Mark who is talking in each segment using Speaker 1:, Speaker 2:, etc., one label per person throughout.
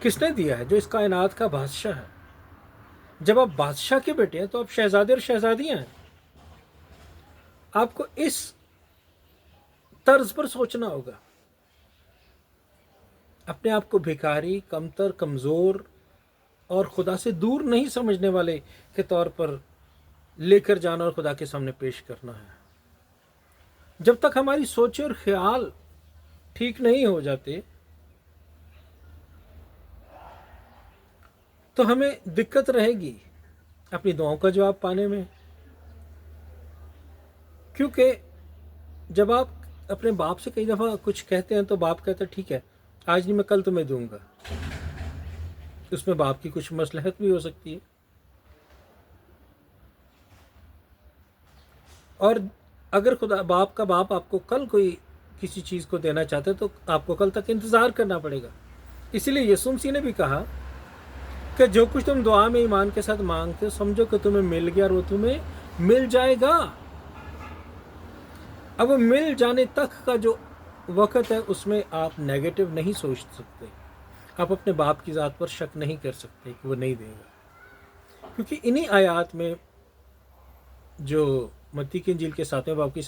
Speaker 1: کس نے دیا ہے؟ جو اس کائنات کا بادشاہ ہے۔ جب آپ بادشاہ کے بیٹے ہیں تو آپ شہزادے اور شہزادیاں ہیں۔ آپ کو اس طرز پر سوچنا ہوگا، اپنے آپ کو بھیکاری، کمتر، کمزور اور خدا سے دور نہیں سمجھنے والے کے طور پر لے کر جانا اور خدا کے سامنے پیش کرنا ہے۔ جب تک ہماری سوچ اور خیال ٹھیک نہیں ہو جاتے تو ہمیں دقت رہے گی اپنی دعاؤں کا جواب پانے میں، کیونکہ جب آپ اپنے باپ سے کئی دفعہ کچھ کہتے ہیں تو باپ کہتا ہے ٹھیک ہے آج نہیں، میں کل تمہیں دوں گا۔ اس میں باپ کی کچھ مصلحت بھی ہو سکتی ہے، اور اگر خدا باپ کا باپ آپ کو کل کوئی کسی چیز کو دینا چاہتا ہے تو آپ کو کل تک انتظار کرنا پڑے گا۔ اسی لیے یسوع مسیح نے بھی کہا کہ جو کچھ تم دعا میں ایمان کے ساتھ مانگتے ہو سمجھو کہ تمہیں مل گیا اور وہ تمہیں مل جائے گا۔ اب مل جانے تک کا جو وقت ہے اس میں آپ نیگیٹو نہیں سوچ سکتے، آپ اپنے باپ کی ذات پر شک نہیں کر سکتے کہ وہ نہیں دے گا، کیونکہ انہی آیات میں جو متی کی انجیل کے 7ویں باب کی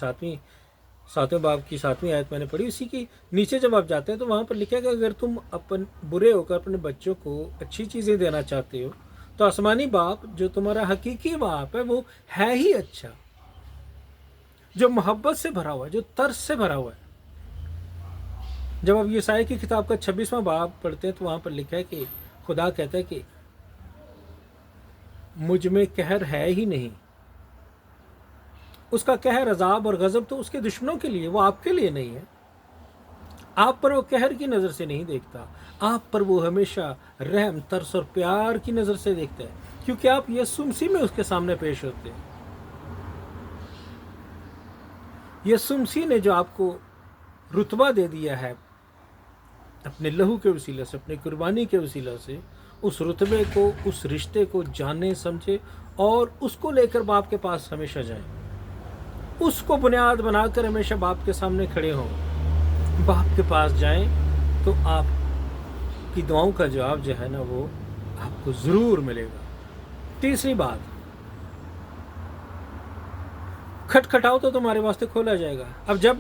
Speaker 1: 7ویں آیت میں نے پڑھی، اسی کی نیچے جب آپ جاتے ہیں تو وہاں پر لکھا ہے کہ اگر تم برے ہو کر اپنے بچوں کو اچھی چیزیں دینا چاہتے ہو تو آسمانی باپ جو تمہارا حقیقی باپ ہے وہ ہے ہی اچھا، جو محبت سے بھرا ہوا ہے، جو ترس سے بھرا ہوا ہے۔ جب آپ یسائی کی کتاب کا 26واں باب پڑھتے ہیں تو وہاں پر لکھا ہے کہ خدا کہتا ہے کہ مجھ میں قہر ہے ہی نہیں۔ اس کا قہر، عذاب اور غضب تو اس کے دشمنوں کے لیے، وہ آپ کے لیے نہیں ہے۔ آپ پر وہ قہر کی نظر سے نہیں دیکھتا، آپ پر وہ ہمیشہ رحم، ترس اور پیار کی نظر سے دیکھتا ہے، کیونکہ آپ یسوع مسیح میں اس کے سامنے پیش ہوتے ہیں۔ یسوع مسیح نے جو آپ کو رتبہ دے دیا ہے اپنے لہو کے وسیلہ سے، اپنے قربانی کے وسیلہ سے، اس رتبے کو، اس رشتے کو جانے سمجھے اور اس کو لے کر باپ کے پاس ہمیشہ جائیں، اس کو بنیاد بنا کر ہمیشہ باپ کے سامنے کھڑے ہوں، باپ کے پاس جائیں تو آپ کی دعاؤں کا جواب جو ہے نا وہ آپ کو ضرور ملے گا۔ تیسری بات، کھٹکھٹاؤ تو تمہارے واسطے کھولا جائے گا۔ اب جب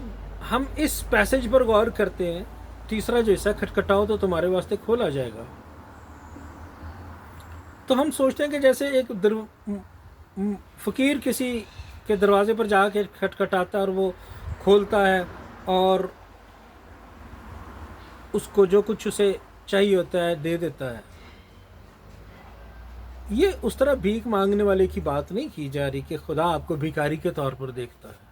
Speaker 1: ہم اس پیسج پر غور کرتے ہیں، تیسرا جو حصہ کھٹکھٹاؤ تو تمہارے واسطے کھولا جائے گا، تو ہم سوچتے ہیں کہ جیسے ایک فقیر کسی کے دروازے پر جا کے کھٹکھٹاتا ہے اور وہ کھولتا ہے اور اس کو جو کچھ اسے چاہیے ہوتا ہے دے دیتا ہے۔ یہ اس طرح بھیک مانگنے والے کی بات نہیں کی جا رہی کہ خدا آپ کو بھیکاری کے طور پر دیکھتا ہے۔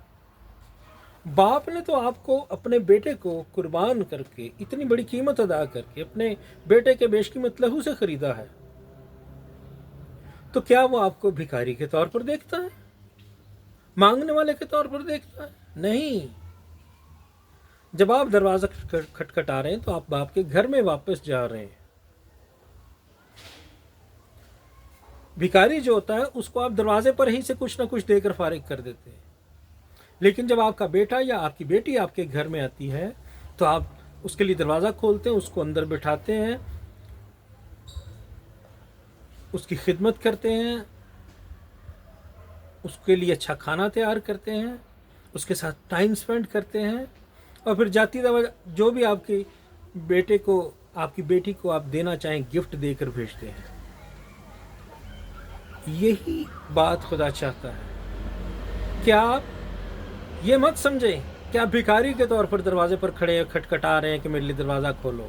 Speaker 1: باپ نے تو آپ کو اپنے بیٹے کو قربان کر کے، اتنی بڑی قیمت ادا کر کے اپنے بیٹے کے بیش قیمت لہو سے خریدا ہے، تو کیا وہ آپ کو بھیکاری کے طور پر دیکھتا ہے، مانگنے والے کے طور پر دیکھتا ہے؟ نہیں۔ جب آپ دروازہ کھٹکھٹا رہے ہیں تو آپ باپ کے گھر میں واپس جا رہے ہیں۔ بھیکاری جو ہوتا ہے اس کو آپ دروازے پر ہی سے کچھ نہ کچھ دے کر فارغ کر دیتے ہیں، لیکن جب آپ کا بیٹا یا آپ کی بیٹی آپ کے گھر میں آتی ہے تو آپ اس کے لیے دروازہ کھولتے ہیں، اس کو اندر بٹھاتے ہیں، اس کی خدمت کرتے ہیں، اس کے لیے اچھا کھانا تیار کرتے ہیں، اس کے ساتھ ٹائم سپینڈ کرتے ہیں، اور پھر جاتی دفعہ جو بھی آپ کے بیٹے کو، آپ کی بیٹی کو آپ دینا چاہیں گفٹ دے کر بھیجتے ہیں۔ یہی بات خدا چاہتا ہے کہ آپ یہ مت سمجھیں کہ آپ بھیکاری کے طور پر دروازے پر کھڑے کھٹکھٹا رہے ہیں کہ میرے لیے دروازہ کھولو،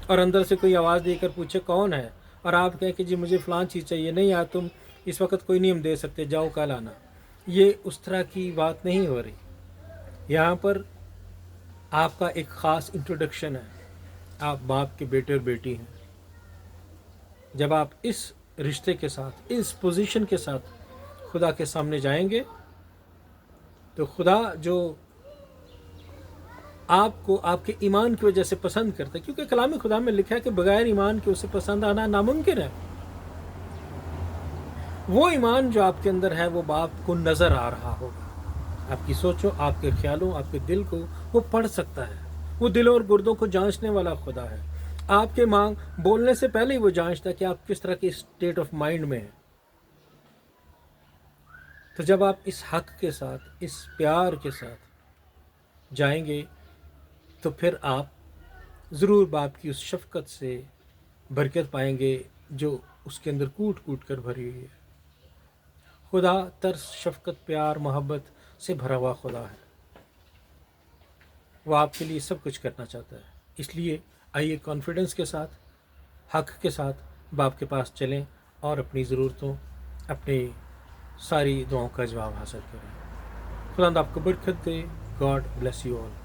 Speaker 1: اور اندر سے کوئی آواز دے کر پوچھے کون ہے، اور آپ کہیں کہ جی مجھے فلاں چیز چاہیے، نہیں یار تم اس وقت کوئی نہیں ہم دے سکتے، جاؤ کل آنا۔ یہ اس طرح کی بات نہیں ہو رہی۔ یہاں پر آپ کا ایک خاص انٹروڈکشن ہے، آپ باپ کے بیٹے اور بیٹی ہیں۔ جب آپ اس رشتے کے ساتھ، اس پوزیشن کے ساتھ خدا کے سامنے جائیں گے تو خدا جو آپ کو آپ کے ایمان کی وجہ سے پسند کرتا ہے، کیونکہ کلام خدا میں لکھا ہے کہ بغیر ایمان کے اسے پسند آنا ناممکن ہے۔ وہ ایمان جو آپ کے اندر ہے وہ باپ کو نظر آ رہا ہوگا، آپ کی سوچوں، آپ کے خیالوں، آپ کے دل کو وہ پڑھ سکتا ہے۔ وہ دلوں اور گردوں کو جانچنے والا خدا ہے۔ آپ کے مانگ بولنے سے پہلے ہی وہ جانچتا ہے کہ آپ کس طرح کے اسٹیٹ آف مائنڈ میں ہیں. تو جب آپ اس حق کے ساتھ، اس پیار کے ساتھ جائیں گے تو پھر آپ ضرور باپ کی اس شفقت سے برکت پائیں گے جو اس کے اندر کوٹ کوٹ کر بھری ہوئی ہے. خدا ترس، شفقت، پیار، محبت سے بھرا ہوا خدا ہے. وہ آپ کے لیے سب کچھ کرنا چاہتا ہے. اس لیے آئیے کانفیڈنس کے ساتھ، حق کے ساتھ باپ کے پاس چلیں اور اپنی ضرورتوں، اپنی ساری دعاؤں کا جواب حاصل کریں. خدا آپ کو برکت دے. God bless you all.